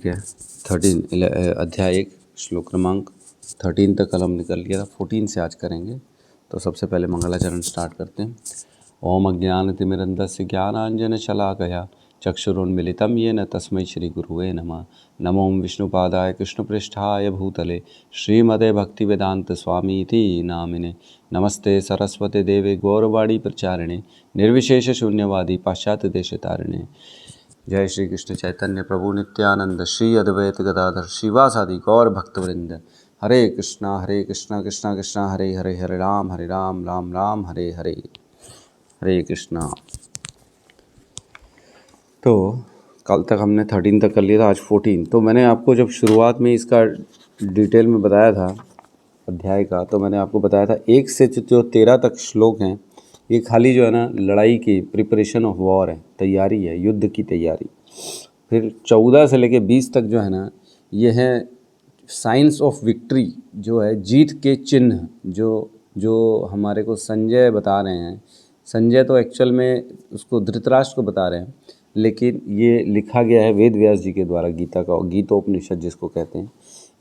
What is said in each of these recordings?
ठीक है। अध्याय 1 श्लोक क्रमांक 13 तक कल हम निकल लिया था, 14 से आज करेंगे। तो सबसे पहले मंगलाचरण स्टार्ट करते हैं। ओम अज्ञानतिमिरन्धस्य ज्ञानाञ्जनशलाकया चक्षुरुन्मीलितं येन तस्मै श्रीगुरुवे नमः। नमो विष्णुपादाय कृष्णपृष्ठाय भूतले श्रीमते भक्तिवेदान्तस्वामीति नामिने। नमस्ते सरस्वते देवे गौरवाणी प्रचारिणे निर्विशेषशून्यवादी पाश्चात्यदेशतारिणे। जय श्री कृष्ण चैतन्य प्रभु नित्यानंद श्री अद्वैत गदाधर शिवासादि गौर भक्तवृंद। हरे कृष्णा कृष्णा कृष्णा हरे हरे, हरे राम राम राम हरे हरे। हरे कृष्णा। तो कल तक हमने 13 तक कर लिया था, आज 14। तो मैंने आपको जब शुरुआत में इसका डिटेल में बताया था अध्याय का, तो मैंने आपको बताया था 1 से जो 13 तक श्लोक हैं, ये खाली जो है ना लड़ाई की प्रिपरेशन ऑफ वॉर है, तैयारी है, युद्ध की तैयारी। फिर 14 से लेके 20 तक जो है ना, ये है साइंस ऑफ विक्ट्री, जो है जीत के चिन्ह, जो हमारे को संजय बता रहे हैं। संजय तो एक्चुअल में उसको धृतराष्ट्र को बता रहे हैं, लेकिन ये लिखा गया है वेद व्यास जी के द्वारा, गीता का, गीतोपनिषद जिसको कहते हैं।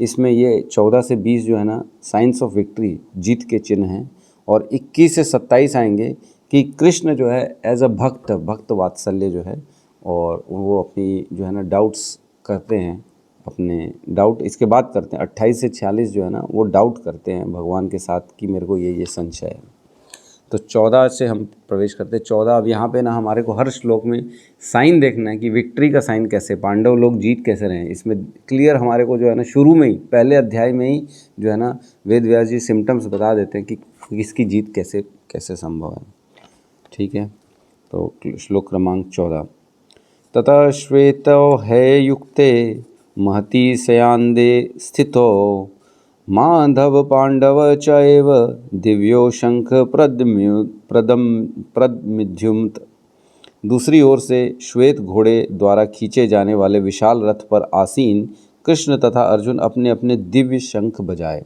इसमें ये 14 से 20 जो है ना साइंस ऑफ विक्ट्री, जीत के चिन्ह हैं। और 21 से 27 आएंगे कि कृष्ण जो है एज अ भक्त वात्सल्य जो है, और वो अपनी जो है ना डाउट्स करते हैं, अपने डाउट इसके बाद करते हैं। 28 से 46 जो है ना वो डाउट करते हैं भगवान के साथ कि मेरे को ये संशय है। तो 14 से हम प्रवेश करते हैं। 14 अब यहाँ पे ना हमारे को हर श्लोक में साइन देखना है कि विक्ट्री का साइन कैसे, पांडव लोग जीत कैसे रहे हैं। इसमें क्लियर हमारे को जो है ना शुरू में ही, पहले अध्याय में ही जो है ना वेद व्यास जी सिम्टम्स बता देते हैं कि किसकी जीत कैसे कैसे संभव है। ठीक है। तो श्लोक क्रमांक 14। ततः श्वेतो है युक्ते महती सयान्दे स्थितो माधव पांडव चैव दिव्यो शंख प्रदम्युत। दूसरी ओर से श्वेत घोड़े द्वारा खींचे जाने वाले विशाल रथ पर आसीन कृष्ण तथा अर्जुन अपने अपने दिव्य शंख बजाए।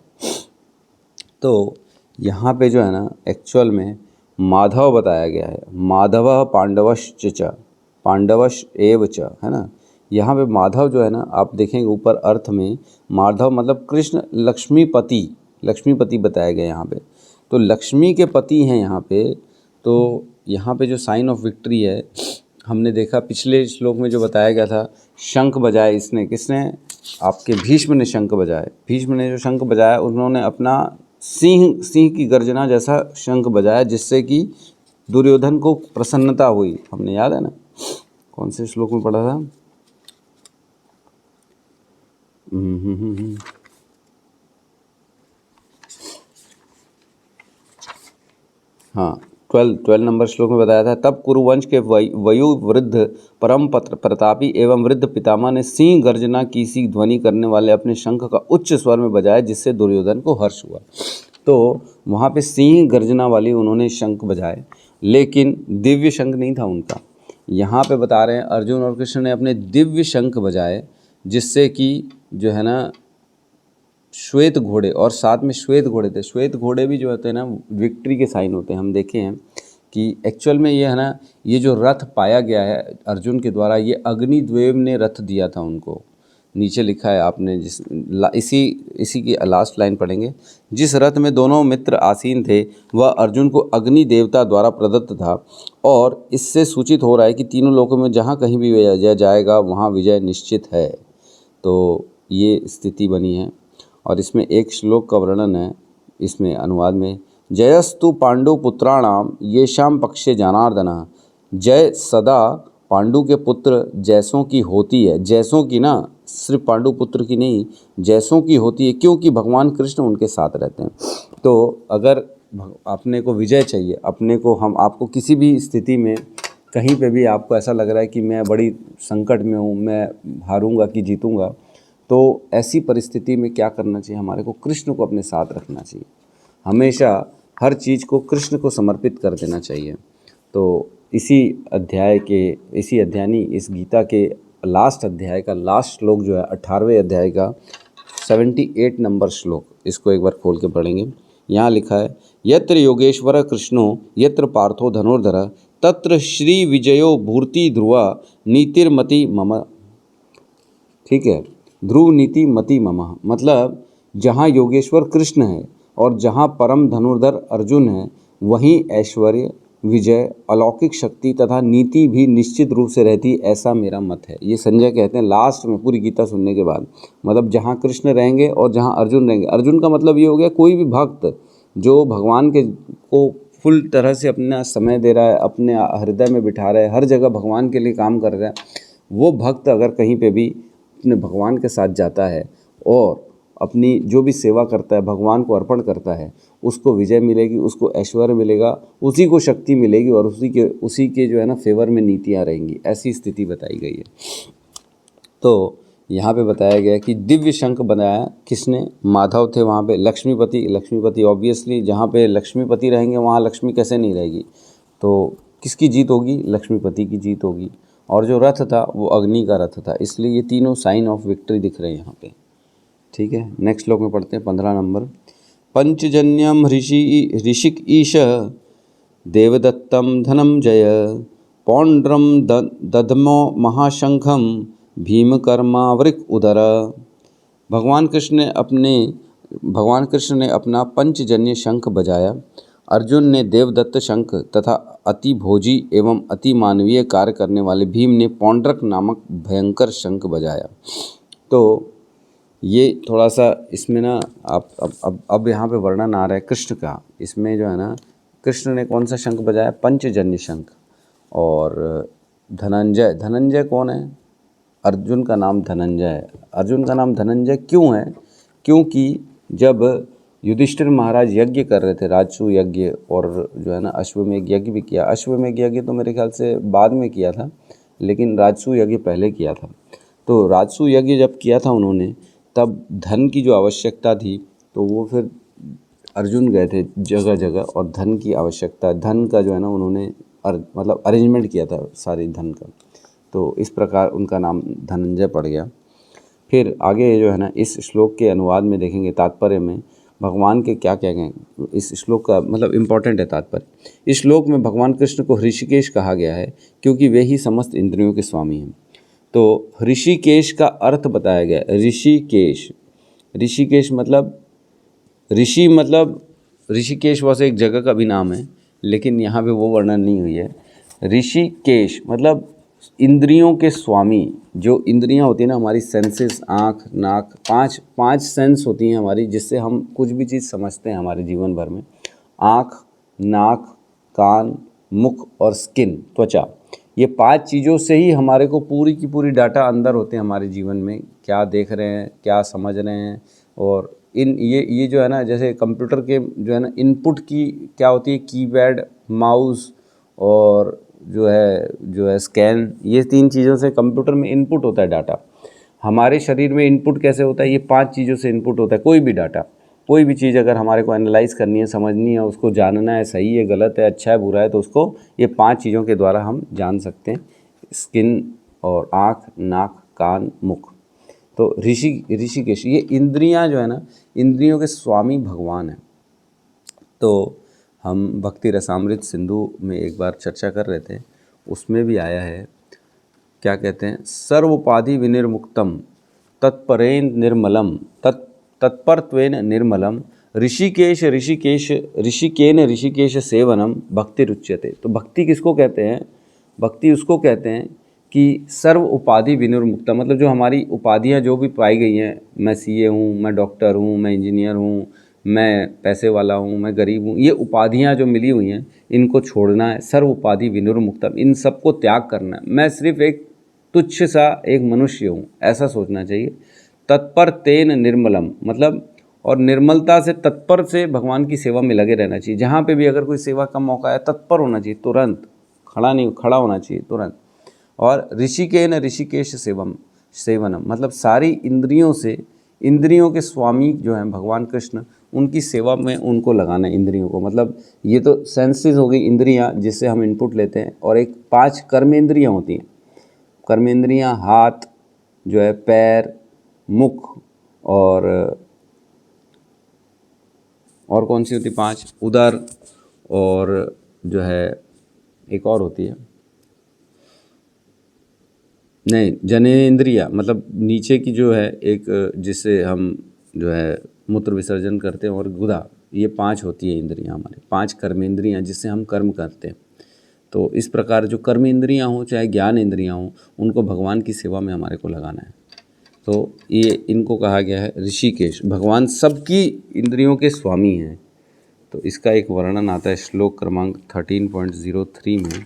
तो यहाँ पे जो है ना एक्चुअल में माधव बताया गया है। माधव पांडवश एव च, है ना। यहाँ पे माधव जो है ना, आप देखेंगे ऊपर अर्थ में माधव मतलब कृष्ण लक्ष्मीपति बताया गया यहाँ पे। तो लक्ष्मी के पति हैं यहाँ पे। तो यहाँ पे जो साइन ऑफ विक्ट्री है, हमने देखा पिछले श्लोक में जो बताया गया था, शंख बजाए इसने, किसने? आपके भीष्म ने शंख बजाए। भीष्म ने जो शंख बजाया, उन्होंने अपना सिंह की गर्जना जैसा शंख बजाया, जिससे कि दुर्योधन को प्रसन्नता हुई। हमने याद है ना कौन से श्लोक में पढ़ा था? हाँ, 12 नंबर श्लोक में बताया था। तब कुरुवंश के वयोवृद्ध परम प्रतापी एवं वृद्ध पितामह ने सिंह गर्जना की सी ध्वनि करने वाले अपने शंख का उच्च स्वर में बजाया, जिससे दुर्योधन को हर्ष हुआ। तो वहाँ पे सिंह गर्जना वाली उन्होंने शंख बजाए, लेकिन दिव्य शंख नहीं था उनका। यहाँ पे बता रहे हैं अर्जुन और कृष्ण ने अपने दिव्य शंख बजाए, जिससे कि जो है ना श्वेत घोड़े, और साथ में श्वेत घोड़े थे। श्वेत घोड़े भी जो होते हैं ना विक्ट्री के साइन होते हैं। हम देखे हैं कि एक्चुअल में ये है ना, ये जो रथ पाया गया है अर्जुन के द्वारा, ये अग्निद्वेव ने रथ दिया था उनको। नीचे लिखा है आपने, इसी की लास्ट लाइन पढ़ेंगे। जिस रथ में दोनों मित्र आसीन थे वह अर्जुन को अग्नि देवता द्वारा प्रदत्त था, और इससे सूचित हो रहा है कि तीनों लोकों में जहाँ कहीं भी विजय जाएगा वहाँ विजय निश्चित है। तो ये स्थिति बनी है। और इसमें एक श्लोक का वर्णन है, इसमें अनुवाद में, जयस्तु पांडु पुत्राणाम येषाम पक्षे जनार्दन। जय सदा पांडु के पुत्र जैसों की होती है। जैसों की ना, सिर्फ पांडु पुत्र की नहीं, जैसों की होती है, क्योंकि भगवान कृष्ण उनके साथ रहते हैं। तो अगर अपने को विजय चाहिए, अपने को, हम आपको किसी भी स्थिति में कहीं पे भी आपको ऐसा लग रहा है कि मैं बड़ी संकट में हूँ, मैं हारूंगा कि जीतूंगा, तो ऐसी परिस्थिति में क्या करना चाहिए? हमारे को कृष्ण को अपने साथ रखना चाहिए। हमेशा हर चीज़ को कृष्ण को समर्पित कर देना चाहिए। तो इसी अध्याय इस गीता के लास्ट अध्याय का लास्ट श्लोक जो है 18वें अध्याय का 78 नंबर श्लोक, इसको एक बार खोल के पढ़ेंगे। यहाँ लिखा है, यत्र योगेश्वर कृष्णो यत्र पार्थो धनुर्धर तत्र श्री विजयो भूर्ति ध्रुवा नीतिर्मति मम। ठीक है। ध्रुव नीति मति ममः, मतलब जहाँ योगेश्वर कृष्ण है और जहाँ परम धनुर्धर अर्जुन है, वहीं ऐश्वर्य, विजय, अलौकिक शक्ति तथा नीति भी निश्चित रूप से रहती, ऐसा मेरा मत है। ये संजय कहते हैं लास्ट में पूरी गीता सुनने के बाद। मतलब जहाँ कृष्ण रहेंगे और जहाँ अर्जुन रहेंगे, अर्जुन का मतलब ये हो गया कोई भी भक्त जो भगवान के को फुल तरह से अपना समय दे रहा है, अपने हृदय में बिठा रहा है, हर जगह भगवान के लिए काम कर रहा है, वो भक्त अगर कहीं पे भी अपने भगवान के साथ जाता है और अपनी जो भी सेवा करता है, भगवान को अर्पण करता है, उसको विजय मिलेगी, उसको ऐश्वर्य मिलेगा, उसी को शक्ति मिलेगी और उसी के जो है ना फेवर में नीतियाँ रहेंगी। ऐसी स्थिति बताई गई है। तो यहाँ पे बताया गया कि दिव्य शंख बनाया किसने? माधव थे वहाँ पे। लक्ष्मीपति ऑब्वियसली जहाँ पे लक्ष्मीपति रहेंगे वहाँ लक्ष्मी कैसे नहीं रहेगी? तो किसकी जीत होगी? लक्ष्मीपति की जीत होगी। और जो रथ था वो अग्नि का रथ था, इसलिए ये तीनों साइन ऑफ विक्ट्री दिख रहे हैं यहाँ पे। ठीक है, नेक्स्ट श्लोक में पढ़ते हैं 15 नंबर। पंचजन्यम ऋषिक ईश देवदत्तम धनंजय पौंड्रम दधमो महाशंखम भीमकर्मावृक उदर। भगवान कृष्ण ने अपना पंचजन्य शंख बजाया। अर्जुन ने देवदत्त शंख तथा अति भोजी एवं अति मानवीय कार्य करने वाले भीम ने पौंड्रक नामक भयंकर शंख बजाया। तो ये थोड़ा सा इसमें ना अब यहाँ पे वर्णन आ रहा है कृष्ण का। इसमें जो है ना, कृष्ण ने कौन सा शंख बजाया? पंचजन्य शंख। और धनंजय कौन है? अर्जुन का नाम धनंजय है। अर्जुन का नाम धनंजय क्यों है? क्योंकि जब युधिष्ठिर महाराज यज्ञ कर रहे थे, राजसूय यज्ञ, और जो है ना अश्वमेध यज्ञ भी किया। अश्वमेध यज्ञ तो मेरे ख्याल से बाद में किया था, लेकिन राजसूय यज्ञ पहले किया था। तो राजसूय यज्ञ जब किया था उन्होंने, तब धन की जो आवश्यकता थी, तो वो फिर अर्जुन गए थे जगह जगह और धन की आवश्यकता, धन का जो है ना उन्होंने मतलब अरेंजमेंट किया था सारी धन का। तो इस प्रकार उनका नाम धनंजय पड़ गया। फिर आगे जो है ना इस श्लोक के अनुवाद में देखेंगे, तात्पर्य में भगवान के क्या क्या गए। इस श्लोक का मतलब इम्पॉर्टेंट है तात्पर्य। इस श्लोक में भगवान कृष्ण को ऋषिकेश कहा गया है क्योंकि वे ही समस्त इंद्रियों के स्वामी हैं। तो ऋषिकेश का अर्थ बताया गया। ऋषिकेश मतलब ऋषिकेश वैसे एक जगह का भी नाम है, लेकिन यहाँ पे वो वर्णन नहीं हुई है। ऋषिकेश मतलब इंद्रियों के स्वामी। जो इंद्रियां होती हैं ना हमारी, सेंसेस, आँख, नाक, पांच सेंस होती हैं हमारी, जिससे हम कुछ भी चीज़ समझते हैं हमारे जीवन भर में। आँख, नाक, कान, मुख और स्किन, त्वचा, ये 5 चीज़ों से ही हमारे को पूरी की पूरी डाटा अंदर होते हैं हमारे जीवन में, क्या देख रहे हैं, क्या समझ रहे हैं। और ये जो है ना, जैसे कंप्यूटर के जो है ना इनपुट की क्या होती है, कीपैड, माउस और जो है स्कैन, ये 3 चीज़ों से कंप्यूटर में इनपुट होता है डाटा। हमारे शरीर में इनपुट कैसे होता है? ये 5 चीज़ों से इनपुट होता है कोई भी डाटा। कोई भी चीज़ अगर हमारे को एनालाइज करनी है, समझनी है, उसको जानना है, सही है, गलत है, अच्छा है, बुरा है, तो उसको ये 5 चीज़ों के द्वारा हम जान सकते हैं। स्किन और आँख, नाक, कान, मुख। तो ऋषिकेश, ये इंद्रियां जो है ना, इंद्रियों के स्वामी भगवान हैं। तो हम भक्ति रसामृत सिंधु में एक बार चर्चा कर रहे थे, उसमें भी आया है, क्या कहते हैं, सर्वोपाधि विनिर्मुक्तम तत्परेन निर्मलम तत्परत्वेन निर्मलम ऋषिकेश सेवनम भक्ति रुच्यते। तो भक्ति किसको कहते हैं? भक्ति उसको कहते हैं कि सर्व उपाधि विनिर्मुक्ता, मतलब जो हमारी उपाधियां जो भी पाई गई हैं, मैं सीए हूँ, मैं डॉक्टर हूँ, मैं इंजीनियर हूँ, मैं पैसे वाला हूँ, मैं गरीब हूँ, ये उपाधियां जो मिली हुई हैं इनको छोड़ना है। सर्व उपाधि विनिर्मुक्तम, इन सबको त्याग करना है। मैं सिर्फ एक तुच्छ सा एक मनुष्य हूँ, ऐसा सोचना चाहिए। तत्पर तेन निर्मलम, मतलब और निर्मलता से, तत्पर से भगवान की सेवा में लगे रहना चाहिए। जहाँ पे भी अगर कोई सेवा का मौका है, तत्पर होना चाहिए, तुरंत खड़ा होना चाहिए तुरंत। और ऋषिकेश सेवनम, मतलब सारी इंद्रियों से, इंद्रियों के स्वामी जो हैं भगवान कृष्ण, उनकी सेवा में उनको लगाना है इंद्रियों को। मतलब ये तो सेंसेस हो गई, इंद्रियां जिससे हम इनपुट लेते हैं, और एक 5 कर्मेंद्रियां होती हैं। कर्मेंद्रियां हाथ जो है, पैर, मुख और कौन सी होती? 5 उदर, और जो है एक और होती है, नहीं, जनेंद्रिया मतलब नीचे की जो है एक, जिससे हम जो है मूत्र विसर्जन करते हैं, और गुदा, ये 5 होती है इंद्रियां हमारे, 5 कर्मेंद्रियां जिससे हम कर्म करते हैं। तो इस प्रकार जो कर्म इंद्रियां हों चाहे ज्ञान इंद्रियां हों, उनको भगवान की सेवा में हमारे को लगाना है। तो ये इनको कहा गया है ऋषिकेश। भगवान सबकी इंद्रियों के स्वामी हैं। तो इसका एक वर्णन आता है श्लोक क्रमांक 13.03 में।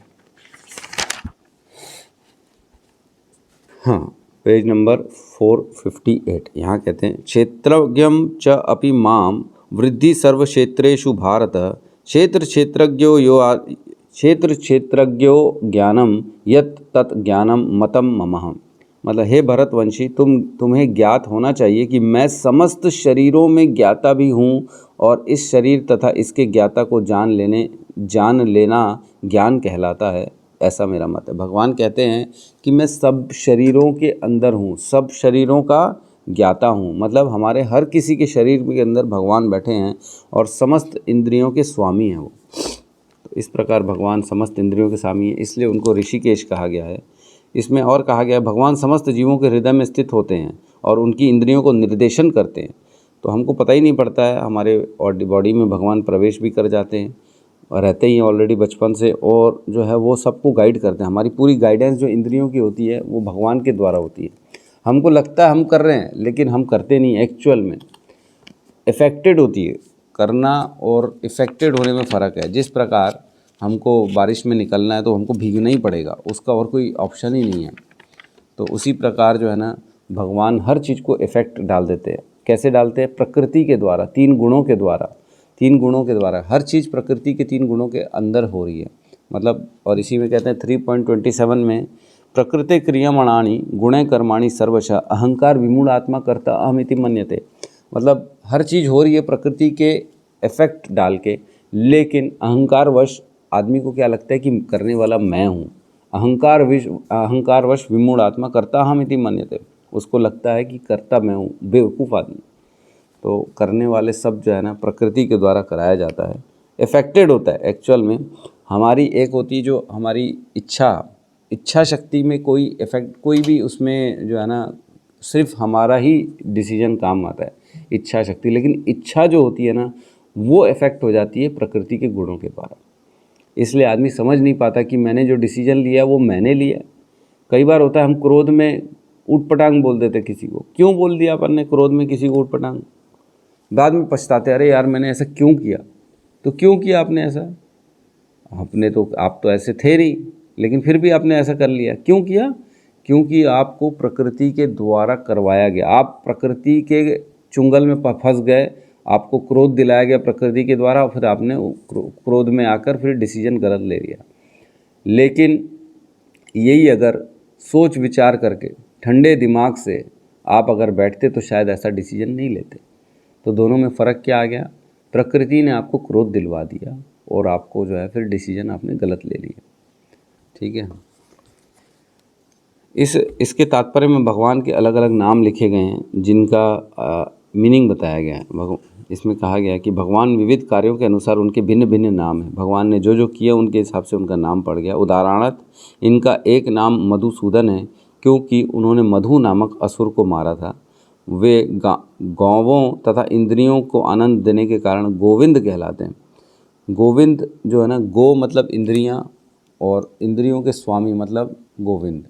हाँ, पेज नंबर 458। यहाँ कहते हैं, क्षेत्रज्ञं च अपि माम वृद्धि सर्वक्षेत्रेषु भारत, क्षेत्र क्षेत्रज्ञो ज्ञानम यत् तत् ज्ञानम मतम ममः। मतलब हे भरतवंशी, तुम्हें ज्ञात होना चाहिए कि मैं समस्त शरीरों में ज्ञाता भी हूँ, और इस शरीर तथा इसके ज्ञाता को जान लेना ज्ञान कहलाता है, ऐसा मेरा मत है। भगवान कहते हैं कि मैं सब शरीरों के अंदर हूँ, सब शरीरों का ज्ञाता हूँ। मतलब हमारे हर किसी के शरीर के अंदर भगवान बैठे हैं और समस्त इंद्रियों के स्वामी हैं वो। तो इस प्रकार भगवान समस्त इंद्रियों के स्वामी हैं, इसलिए उनको ऋषिकेश कहा गया है। इसमें और कहा गया है, भगवान समस्त जीवों के हृदय में स्थित होते हैं और उनकी इंद्रियों को निर्देशन करते हैं। तो हमको पता ही नहीं पड़ता है, हमारे बॉडी में भगवान प्रवेश भी कर जाते हैं और रहते ही ऑलरेडी बचपन से, और जो है वो सबको गाइड करते हैं। हमारी पूरी गाइडेंस जो इंद्रियों की होती है वो भगवान के द्वारा होती है। हमको लगता है हम कर रहे हैं, लेकिन हम करते नहीं। एक्चुअल में इफ़ेक्टेड होती है। करना और इफ़ेक्टेड होने में फ़र्क है। जिस प्रकार हमको बारिश में निकलना है तो हमको भीगना ही पड़ेगा, उसका और कोई ऑप्शन ही नहीं है। तो उसी प्रकार जो है ना, भगवान हर चीज़ को इफ़ेक्ट डाल देते हैं। कैसे डालते हैं? प्रकृति के द्वारा, 3 गुणों के द्वारा। 3 गुणों के द्वारा हर चीज़ प्रकृति के 3 गुणों के अंदर हो रही है। मतलब, और इसी में कहते हैं 3.27 में, प्रकृति क्रियमाणानि गुणे कर्माणि सर्वशः अहंकार विमूढ़ आत्मा कर्ता अहमिति मन्यते। मतलब हर चीज़ हो रही है प्रकृति के इफेक्ट डाल के, लेकिन अहंकारवश आदमी को क्या लगता है कि करने वाला मैं हूँ। अहंकारवश विमूढ़ आत्मा कर्ता अहमिति मन्यते, उसको लगता है कि कर्ता मैं हूँ, बेवकूफ़ आदमी। तो करने वाले सब जो है ना, प्रकृति के द्वारा कराया जाता है, इफेक्टेड होता है। एक्चुअल में हमारी एक होती है जो हमारी इच्छा शक्ति में कोई इफेक्ट, कोई भी उसमें जो है ना, सिर्फ हमारा ही डिसीजन काम आता है, इच्छा शक्ति। लेकिन इच्छा जो होती है ना, वो इफेक्ट हो जाती है प्रकृति के गुणों के द्वारा। इसलिए आदमी समझ नहीं पाता कि मैंने जो डिसीजन लिया वो मैंने लिया। कई बार होता है हम क्रोध में ऊट पटांग बोल देते किसी को। क्यों बोल दिया अपन ने क्रोध में किसी को ऊट पटांग? बाद में पछताते, अरे यार मैंने ऐसा क्यों किया। तो क्यों किया आपने ऐसा? आपने तो, आप तो ऐसे थे नहीं, लेकिन फिर भी आपने ऐसा कर लिया। क्यों किया? क्योंकि आपको प्रकृति के द्वारा करवाया गया। आप प्रकृति के चुंगल में फंस गए, आपको क्रोध दिलाया गया प्रकृति के द्वारा, और फिर आपने क्रोध में आकर फिर डिसीजन गलत ले लिया। लेकिन यही अगर सोच विचार करके ठंडे दिमाग से आप अगर बैठते तो शायद ऐसा डिसीजन नहीं लेते। तो दोनों में फ़र्क क्या आ गया? प्रकृति ने आपको क्रोध दिलवा दिया और आपको जो है फिर डिसीजन आपने गलत ले लिया। ठीक है। इसके तात्पर्य में भगवान के अलग अलग नाम लिखे गए हैं, जिनका मीनिंग बताया गया है। इसमें कहा गया है कि भगवान विविध कार्यों के अनुसार उनके भिन्न भिन्न नाम हैं। भगवान ने जो जो किया उनके हिसाब से उनका नाम पड़ गया। उदाहरणार्थ इनका एक नाम मधुसूदन है, क्योंकि उन्होंने मधु नामक असुर को मारा था। वे गौवों तथा इंद्रियों को आनंद देने के कारण गोविंद कहलाते हैं। गोविंद जो है ना, गो मतलब इंद्रियां, और इंद्रियों के स्वामी मतलब गोविंद,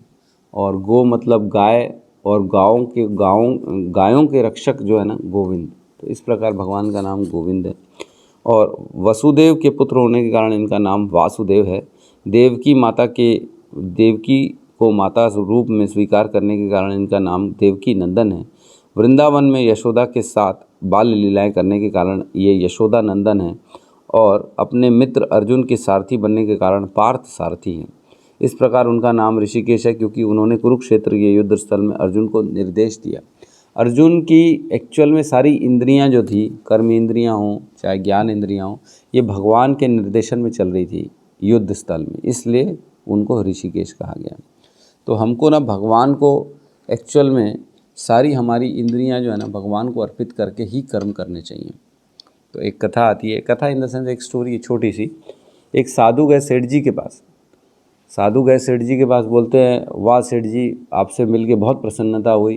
और गो मतलब गाय, और गायों के रक्षक जो है ना, गोविंद। तो इस प्रकार भगवान का नाम गोविंद है। और वसुदेव के पुत्र होने के कारण इनका नाम वासुदेव है। देवकी को माता रूप में स्वीकार करने के कारण इनका नाम देवकी नंदन है। वृंदावन में यशोदा के साथ बाल लीलाएं करने के कारण ये यशोदा नंदन है, और अपने मित्र अर्जुन के सारथी बनने के कारण पार्थ सारथी हैं। इस प्रकार उनका नाम ऋषिकेश है, क्योंकि उन्होंने कुरुक्षेत्र के युद्ध स्थल में अर्जुन को निर्देश दिया। अर्जुन की एक्चुअल में सारी इंद्रियां जो थी, कर्म इंद्रियां हों चाहे ज्ञान इंद्रियां हों, ये भगवान के निर्देशन में चल रही थी युद्ध स्थल में, इसलिए उनको ऋषिकेश कहा गया। तो हमको ना भगवान को एक्चुअल में सारी हमारी इंद्रियां जो है ना, भगवान को अर्पित करके ही कर्म करने चाहिए। तो एक कथा आती है, कथा इन द सेंस एक स्टोरी छोटी सी। एक साधु गए सेठ जी के पास। साधु गए सेठ जी के पास, बोलते हैं वाह सेठ जी, आपसे मिलके बहुत प्रसन्नता हुई,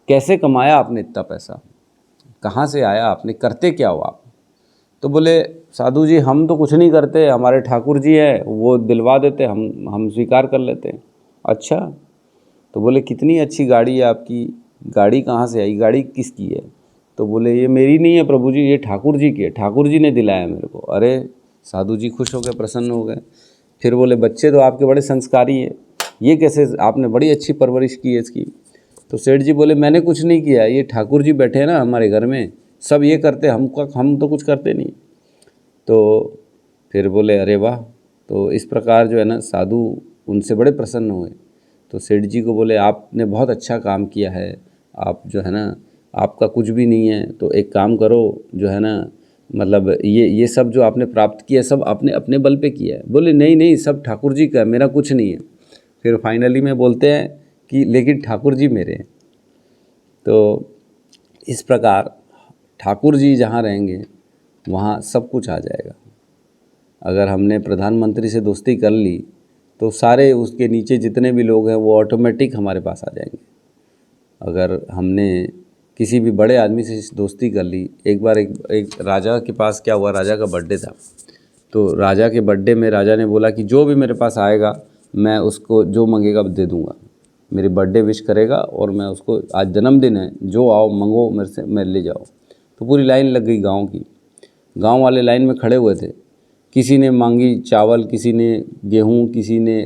कैसे कमाया आपने इतना पैसा, कहाँ से आया, आपने करते क्या हो आप? तो बोले साधु जी हम तो कुछ नहीं करते, हमारे ठाकुर जी हैं वो दिलवा देते, हम स्वीकार कर लेते हैं। अच्छा, तो बोले कितनी अच्छी गाड़ी है आपकी, गाड़ी कहाँ से आई, गाड़ी किसकी है? तो बोले ये मेरी नहीं है प्रभु जी, ये ठाकुर जी की है, ठाकुर जी ने दिलाया मेरे को। अरे साधु जी खुश हो गए, प्रसन्न हो गए। फिर बोले बच्चे तो आपके बड़े संस्कारी हैं, ये कैसे, आपने बड़ी अच्छी परवरिश की है इसकी। तो सेठ जी बोले मैंने कुछ नहीं किया, ये ठाकुर जी बैठे हैं ना हमारे घर में, सब ये करते, हम तो कुछ करते नहीं। तो फिर बोले अरे वाह। तो इस प्रकार जो है ना साधु उनसे बड़े प्रसन्न हुए। तो सेठ जी को बोले आपने बहुत अच्छा काम किया है, आप जो है ना, आपका कुछ भी नहीं है, तो एक काम करो जो है ना, मतलब ये सब जो आपने प्राप्त किया सब आपने अपने बल पे किया है। बोले नहीं नहीं, सब ठाकुर जी का है, मेरा कुछ नहीं है। फिर फाइनली में बोलते हैं कि लेकिन ठाकुर जी मेरे हैं। तो इस प्रकार ठाकुर जी जहाँ रहेंगे वहाँ सब कुछ आ जाएगा। अगर हमने प्रधानमंत्री से दोस्ती कर ली तो सारे उसके नीचे जितने भी लोग हैं वो ऑटोमेटिक हमारे पास आ जाएंगे। अगर हमने किसी भी बड़े आदमी से दोस्ती कर ली, एक बार एक राजा के पास क्या हुआ, राजा का बर्थडे था। तो राजा के बर्थडे में राजा ने बोला कि जो भी मेरे पास आएगा मैं उसको जो मांगेगा दे दूंगा, मेरी बर्थडे विश करेगा और मैं उसको, आज जन्मदिन है, जो आओ मंगो मेरे से, मैं ले जाओ। तो पूरी लाइन लग गई गांव की, गांव वाले लाइन में खड़े हुए थे। किसी ने मांगी चावल, किसी ने गेहूं, किसी ने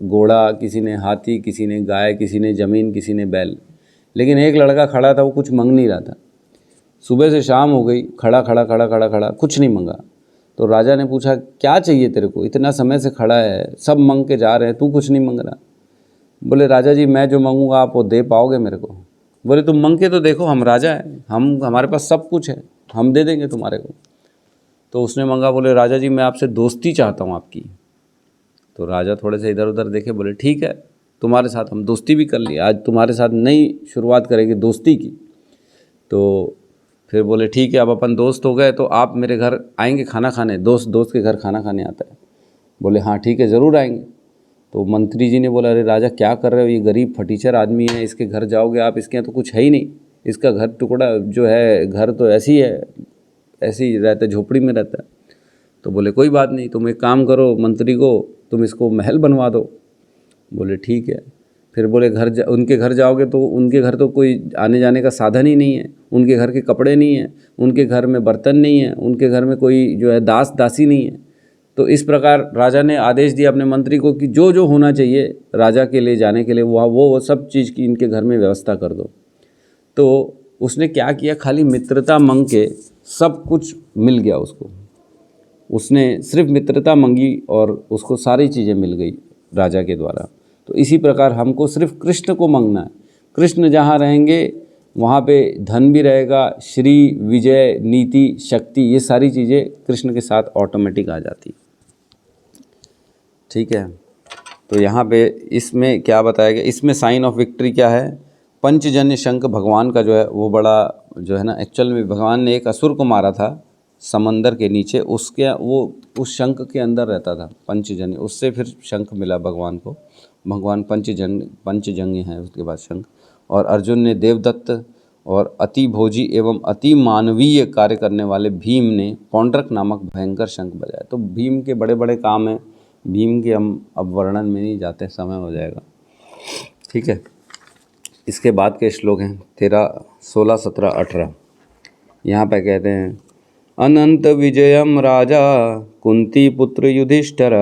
घोड़ा, किसी ने हाथी, किसी ने गाय, किसी ने ज़मीन, किसी ने बैल। लेकिन एक लड़का खड़ा था, वो कुछ मांग नहीं रहा था। सुबह से शाम हो गई, खड़ा खड़ा खड़ा खड़ा खड़ा, कुछ नहीं मांगा। तो राजा ने पूछा क्या चाहिए तेरे को, इतना समय से खड़ा है, सब मांग के जा रहे हैं, तू कुछ नहीं मांग रहा? बोले राजा जी मैं जो मांगूंगा आप वो दे पाओगे मेरे को? बोले तुम मांग के तो देखो, हम राजा हैं, हमारे पास सब कुछ है, हम दे देंगे तुम्हारे को। तो उसने मांगा, बोले राजा जी मैं आपसे दोस्ती चाहता हूँ आपकी। तो राजा थोड़े से इधर उधर देखे, बोले ठीक है, तुम्हारे साथ हम दोस्ती भी कर लिए, आज तुम्हारे साथ नई शुरुआत करेंगे दोस्ती की। तो फिर बोले ठीक है, अब अपन दोस्त हो गए तो आप मेरे घर आएंगे खाना खाने, दोस्त के घर खाना खाने आता है। बोले हाँ ठीक है, ज़रूर आएंगे। तो मंत्री जी ने बोला अरे राजा क्या कर रहे हो, ये गरीब फटीचर आदमी है, इसके घर जाओगे आप, इसके यहाँ तो कुछ है ही नहीं, इसका घर टुकड़ा जो है, घर तो ऐसी है, ऐसे ही रहता है, झोपड़ी में रहता है। तो बोले कोई बात नहीं, तुम एक काम करो मंत्री को, तुम इसको महल बनवा दो। बोले ठीक है। फिर बोले उनके घर जाओगे तो उनके घर तो कोई आने जाने का साधन ही नहीं है, उनके घर के कपड़े नहीं हैं, उनके घर में बर्तन नहीं है, उनके घर में कोई जो है दास दासी नहीं है। तो इस प्रकार राजा ने आदेश दिया अपने मंत्री को कि जो जो होना चाहिए राजा के लिए जाने के लिए वो सब चीज़ की इनके घर में व्यवस्था कर दो। तो उसने क्या किया, खाली मित्रता मांग के सब कुछ मिल गया उसको। उसने सिर्फ मित्रता मांगी और उसको सारी चीज़ें मिल गई राजा के द्वारा। तो इसी प्रकार हमको सिर्फ कृष्ण को मांगना है। कृष्ण जहाँ रहेंगे वहाँ पे धन भी रहेगा, श्री, विजय, नीति, शक्ति, ये सारी चीज़ें कृष्ण के साथ ऑटोमेटिक आ जाती। ठीक है। तो यहाँ पे इसमें क्या बताया गया, इसमें साइन ऑफ विक्ट्री क्या है, पंचजन्य शंख भगवान का जो है वो बड़ा जो है ना, एक्चुअल में भगवान ने एक असुर को मारा था समंदर के नीचे, उसके वो उस शंख के अंदर रहता था पंचजन्य, उससे फिर शंख मिला भगवान को। भगवान पंचजन्य हैं उसके बाद शंख। और अर्जुन ने देवदत्त और अति भोजी एवं अति मानवीय कार्य करने वाले भीम ने पौंड्रक नामक भयंकर शंख बजाया। तो भीम के बड़े बड़े काम हैं, भीम के हम अब वर्णन में नहीं जाते, समय हो जाएगा। ठीक है। इसके बाद के श्लोक हैं 13, 16, 17, 18। यहाँ पे कहते हैं अनंत विजयम राजा कुंती पुत्र युधिष्ठिर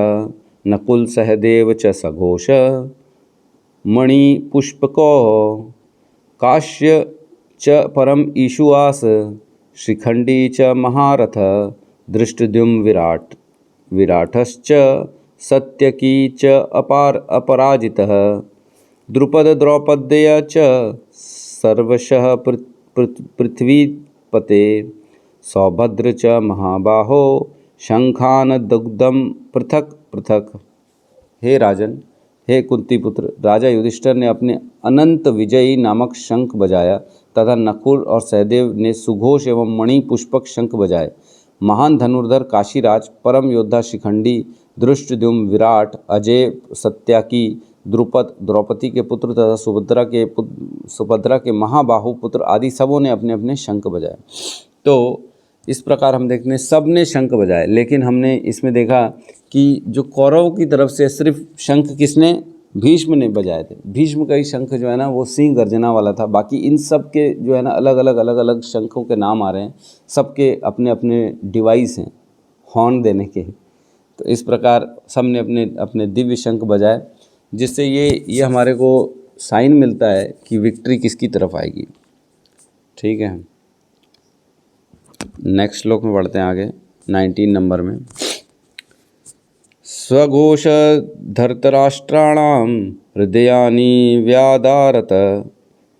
नकुल सहदेव च सघोष मणि पुष्पको काश्य च परम ईशुआस शिखंडी च महारथ दृष्टद्युम विराटश्च सत्यकी च अपराजितः द्रुपद द्रौपदेय च सर्वशः पृथ्वीपते सौभद्र च महाबाहो शंखान दुग्धम पृथक पृथक। हे राजन, हे कुंती पुत्र, राजा युधिष्ठिर ने अपने अनंत विजयी नामक शंख बजाया तथा नकुल और सहदेव ने सुघोष एवं मणि पुष्पक शंख बजाए। महान धनुर्धर काशीराज, परम योद्धा शिखंडी, धृष्टद्युम्न, विराट, अजय, सत्याकी, द्रुपद, द्रौपदी के पुत्र तथा सुभद्रा के महाबाहु पुत्र आदि सबों ने अपने अपने शंख बजाए। तो इस प्रकार हम देखते हैं सब ने शंख बजाए, लेकिन हमने इसमें देखा कि जो कौरवों की तरफ से सिर्फ शंख किसने, भीष्म ने बजाए थे। भीष्म का ही शंख जो है ना वो सिंह गर्जना वाला था। बाकी इन सब के जो है ना अलग अलग शंखों के नाम आ रहे हैं, सबके अपने अपने डिवाइस हैं हॉर्न देने के। तो इस प्रकार सब ने अपने अपने दिव्य शंख बजाए, जिससे ये हमारे को साइन मिलता है कि विक्ट्री किसकी तरफ आएगी। ठीक है, नेक्स्ट श्लोक में बढ़ते हैं आगे 19 नंबर में। स्वघोष धर्तराष्ट्राणां हृदयानि व्यादारत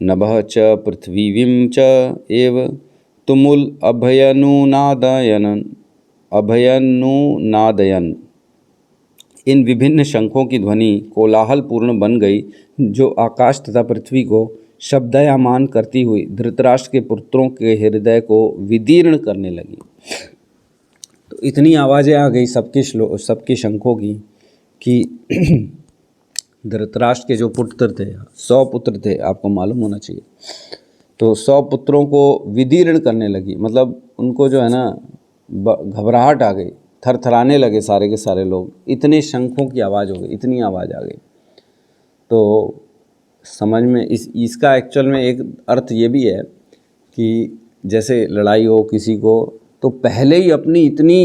नभः च पृथ्वीं च एव तुमुल अभयनुनादयन। इन विभिन्न शंखों की ध्वनि कोलाहल पूर्ण बन गई, जो आकाश तथा पृथ्वी को शब्दयामान करती हुई धृतराष्ट्र के पुत्रों के हृदय को विदीर्ण करने लगी। तो इतनी आवाज़ें आ गई सबके शंखों की कि धृतराष्ट्र के जो पुत्र थे, 100 पुत्र थे, आपको मालूम होना चाहिए, तो 100 पुत्रों को विदीर्ण करने लगी। मतलब उनको जो है ना घबराहट आ गई, थरथराने लगे सारे के सारे लोग, इतने शंखों की आवाज़ हो गई, इतनी आवाज़ आ गई। तो समझ में इसका एक्चुअल में एक अर्थ ये भी है कि जैसे लड़ाई हो किसी को, तो पहले ही अपनी इतनी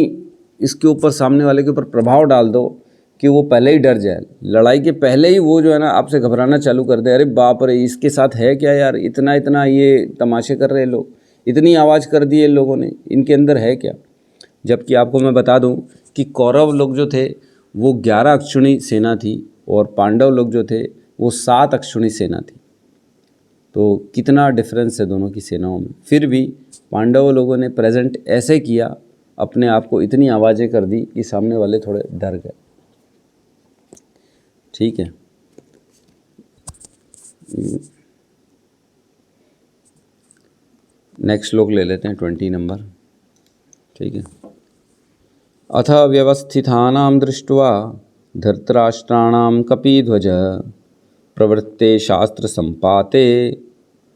इसके ऊपर सामने वाले के ऊपर प्रभाव डाल दो कि वो पहले ही डर जाए। लड़ाई के पहले ही वो जो है ना आपसे घबराना चालू कर दे, अरे बाप रे इसके साथ है क्या यार, इतना इतना ये तमाशे कर रहे लोग, इतनी आवाज़ कर दी है लोगों ने, इनके अंदर है क्या। जबकि आपको मैं बता दूं कि कौरव लोग जो थे वो 11 अक्षुणी सेना थी और पांडव लोग जो थे वो 7 अक्षुणी सेना थी। तो कितना डिफरेंस है दोनों की सेनाओं में। फिर भी पांडव लोगों ने प्रेजेंट ऐसे किया, अपने आप को इतनी आवाज़ें कर दी कि सामने वाले थोड़े डर गए। ठीक है, नेक्स्ट श्लोक ले लेते हैं 20 नंबर। ठीक है, अथ व्यवस्थितानां दृष्ट्वा धृतराष्ट्राणां कपिध्वज प्रवृत्ते शास्त्र संपाते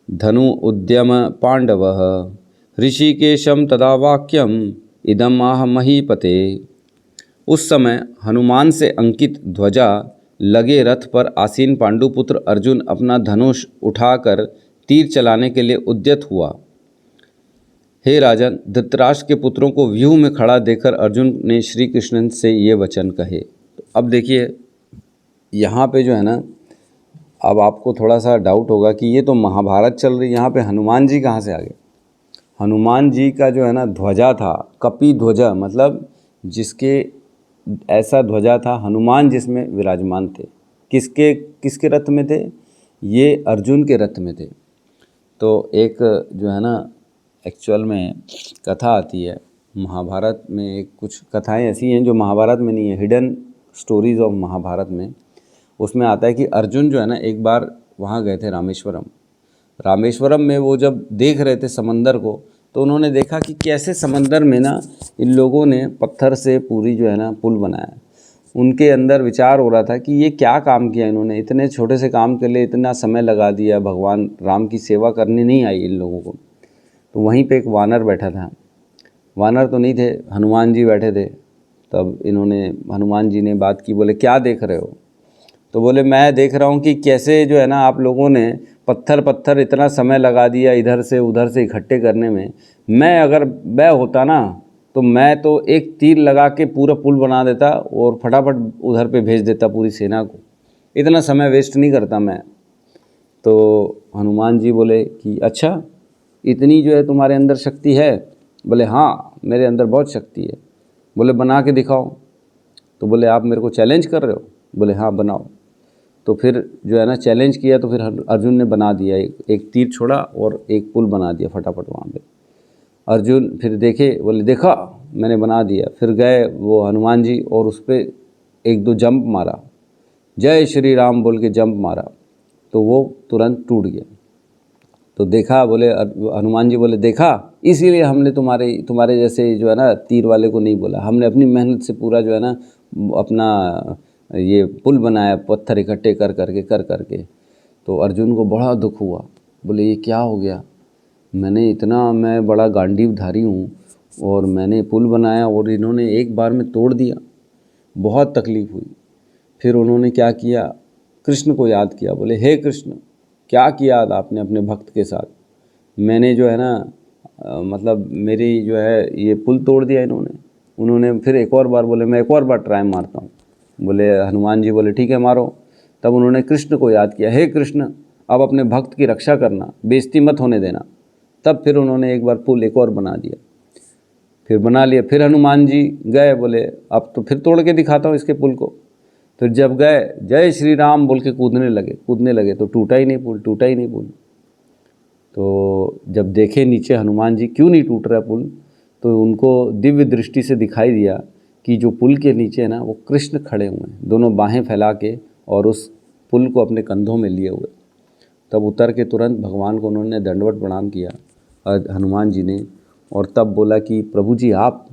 धनु उद्यम पांडवः ऋषिकेशं तदा वाक्यम इदम आह महीपते। उस समय हनुमान से अंकित ध्वजा लगे रथ पर आसीन पांडुपुत्र अर्जुन अपना धनुष उठाकर तीर चलाने के लिए उद्यत हुआ। हे राजन, धृतराष्ट्र के पुत्रों को व्यूह में खड़ा देखकर अर्जुन ने श्री कृष्ण से ये वचन कहे। तो अब देखिए यहाँ पे जो है ना, अब आपको थोड़ा सा डाउट होगा कि ये तो महाभारत चल रही है, यहाँ पे हनुमान जी कहाँ से आ गए। हनुमान जी का जो है ना ध्वजा था कपि ध्वजा, मतलब जिसके ऐसा ध्वजा था हनुमान जिसमें विराजमान थे। किसके रथ में थे, ये अर्जुन के रथ में थे। तो एक जो है ना एक्चुअल में कथा आती है महाभारत में, एक कुछ कथाएं ऐसी हैं जो महाभारत में नहीं है, हिडन स्टोरीज ऑफ महाभारत में। उसमें आता है कि अर्जुन जो है ना एक बार वहाँ गए थे रामेश्वरम में। वो जब देख रहे थे समंदर को, तो उन्होंने देखा कि कैसे समंदर में ना इन लोगों ने पत्थर से पूरी जो है ना पुल बनाया। उनके अंदर विचार हो रहा था कि ये क्या काम किया इन्होंने, इतने छोटे से काम के लिए इतना समय लगा दिया, भगवान राम की सेवा करने नहीं आई इन लोगों को। तो वहीं पे एक वानर बैठा था, वानर तो नहीं थे, हनुमान जी बैठे थे। तब हनुमान जी ने बात की, बोले क्या देख रहे हो। तो बोले मैं देख रहा हूँ कि कैसे जो है ना आप लोगों ने पत्थर इतना समय लगा दिया इधर से उधर से इकट्ठे करने में। मैं होता ना तो मैं तो एक तीर लगा के पूरा पुल बना देता और फटाफट उधर पे भेज देता पूरी सेना को, इतना समय वेस्ट नहीं करता मैं। तो हनुमान जी बोले कि अच्छा, इतनी जो है तुम्हारे अंदर शक्ति है। बोले हाँ, मेरे अंदर बहुत शक्ति है। बोले बना के दिखाओ। तो बोले आप मेरे को चैलेंज कर रहे हो। बोले हाँ बनाओ। तो फिर जो है ना चैलेंज किया, तो फिर अर्जुन ने बना दिया, एक तीर छोड़ा और एक पुल बना दिया फटाफट वहाँ पे। अर्जुन फिर देखे, बोले देखा मैंने बना दिया। फिर गए वो हनुमान जी और उस पर 1-2 जंप मारा, जय श्री राम बोल के जंप मारा, तो वो तुरंत टूट गया। तो देखा, बोले हनुमान जी बोले देखा, इसीलिए हमने तुम्हारे जैसे जो है ना तीर वाले को नहीं बोला, हमने अपनी मेहनत से पूरा जो है ना अपना ये पुल बनाया, पत्थर इकट्ठे कर करके। तो अर्जुन को बड़ा दुख हुआ, बोले ये क्या हो गया, मैं बड़ा गांडीवधारी हूँ और मैंने पुल बनाया और इन्होंने एक बार में तोड़ दिया। बहुत तकलीफ़ हुई। फिर उन्होंने क्या किया, कृष्ण को याद किया। बोले हे कृष्ण, क्या किया आपने अपने भक्त के साथ, मैंने जो है ना मतलब मेरी जो है ये पुल तोड़ दिया उन्होंने फिर एक और बार बोले मैं एक और बार ट्राई मारता हूँ। बोले हनुमान जी बोले ठीक है मारो। तब उन्होंने कृष्ण को याद किया, हे कृष्ण अब अपने भक्त की रक्षा करना, बेइज्जती मत होने देना। तब फिर उन्होंने एक बार पुल एक और बना दिया, फिर बना लिया। फिर हनुमान जी गए, बोले अब तो फिर तोड़ के दिखाता हूँ इसके पुल को। फिर जब गए जय श्री राम बोल के कूदने लगे तो टूटा ही नहीं पुल। तो जब देखे नीचे हनुमान जी क्यों नहीं टूट रहा पुल, तो उनको दिव्य दृष्टि से दिखाई दिया कि जो पुल के नीचे है ना वो कृष्ण खड़े हुए हैं, दोनों बाहें फैला के और उस पुल को अपने कंधों में लिए हुए। तब उतर के तुरंत भगवान को उन्होंने दंडवत प्रणाम किया हनुमान जी ने, और तब बोला कि प्रभु जी आप,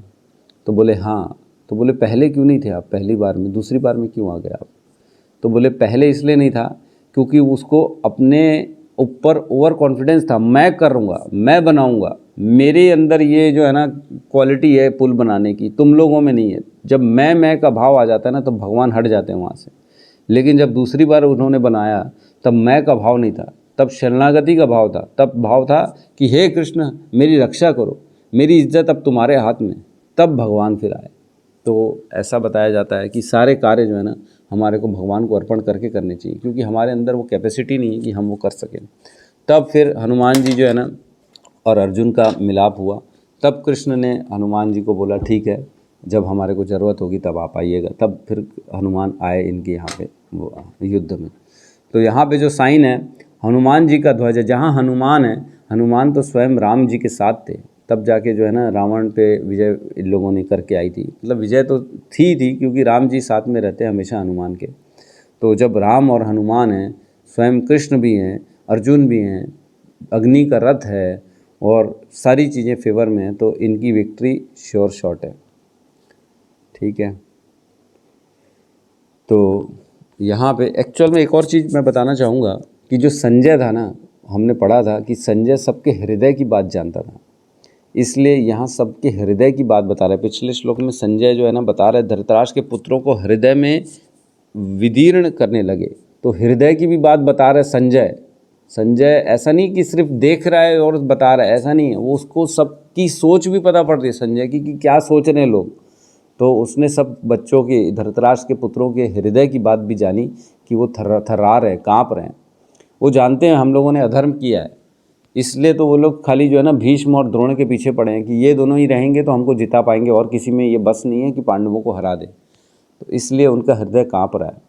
तो बोले हाँ। तो बोले पहले क्यों नहीं थे आप, पहली बार में, दूसरी बार में क्यों आ गए आप? तो बोले पहले इसलिए नहीं था क्योंकि उसको अपने ऊपर ओवर कॉन्फिडेंस था, मैं करूँगा, मैं बनाऊँगा, मेरे अंदर ये जो है ना क्वालिटी है पुल बनाने की, तुम लोगों में नहीं है। जब मैं का भाव आ जाता है ना तो भगवान हट जाते हैं वहाँ से। लेकिन जब दूसरी बार उन्होंने बनाया तब मैं का भाव नहीं था, तब शरणागति का भाव था। तब भाव था कि हे कृष्ण मेरी रक्षा करो, मेरी इज्जत अब तुम्हारे हाथ में। तब भगवान फिर आए। तो ऐसा बताया जाता है कि सारे कार्य जो है ना हमारे को भगवान को अर्पण करके करने चाहिए, क्योंकि हमारे अंदर वो कैपेसिटी नहीं है कि हम वो कर सकें। तब फिर हनुमान जी जो है ना और अर्जुन का मिलाप हुआ। तब कृष्ण ने हनुमान जी को बोला ठीक है, जब हमारे को ज़रूरत होगी तब आप आइएगा। तब फिर हनुमान आए इनके यहाँ पे वो युद्ध में। तो यहाँ पे जो साइन है हनुमान जी का ध्वज है, जहाँ हनुमान है, हनुमान तो स्वयं राम जी के साथ थे। तब जाके जो है ना रावण पे विजय इन लोगों ने करके आई थी, मतलब विजय तो थी क्योंकि राम जी साथ में रहते हैं हमेशा हनुमान के। तो जब राम और हनुमान हैं, स्वयं कृष्ण भी हैं, अर्जुन भी हैं, अग्नि का रथ है और सारी चीज़ें फेवर में हैं, तो इनकी विक्ट्री श्योर शॉट है। ठीक है। तो यहाँ पे एक्चुअल में एक और चीज़ मैं बताना चाहूँगा कि जो संजय था ना, हमने पढ़ा था कि संजय सबके हृदय की बात जानता था, इसलिए यहाँ सबके हृदय की बात बता रहा है। पिछले श्लोक में संजय जो है ना बता रहे धृतराष्ट्र के पुत्रों को हृदय में विदीर्ण करने लगे, तो हृदय की भी बात बता रहे संजय ऐसा नहीं कि सिर्फ देख रहा है और बता रहा है, ऐसा नहीं है, वो उसको सबकी सोच भी पता पड़ रही है संजय की कि क्या सोच रहे हैं लोग। तो उसने सब बच्चों के, धृतराष्ट्र के पुत्रों के हृदय की बात भी जानी कि वो थर्रा रहे, काँप रहे हैं। वो जानते हैं हम लोगों ने अधर्म किया है, इसलिए तो वो लोग खाली जो है ना भीष्म और द्रोण के पीछे पड़े हैं कि ये दोनों ही रहेंगे तो हमको जिता पाएंगे, और किसी में ये बस नहीं है कि पांडवों को हरा दे। तो इसलिए उनका हृदय काँप रहा है।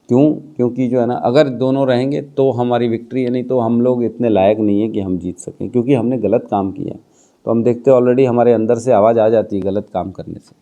क्यों? क्योंकि जो है ना अगर दोनों रहेंगे तो हमारी विक्ट्री है, नहीं तो हम लोग इतने लायक नहीं है कि हम जीत सकें, क्योंकि हमने गलत काम किया। तो हम देखते हैं ऑलरेडी हमारे अंदर से आवाज़ आ जाती है गलत काम करने से।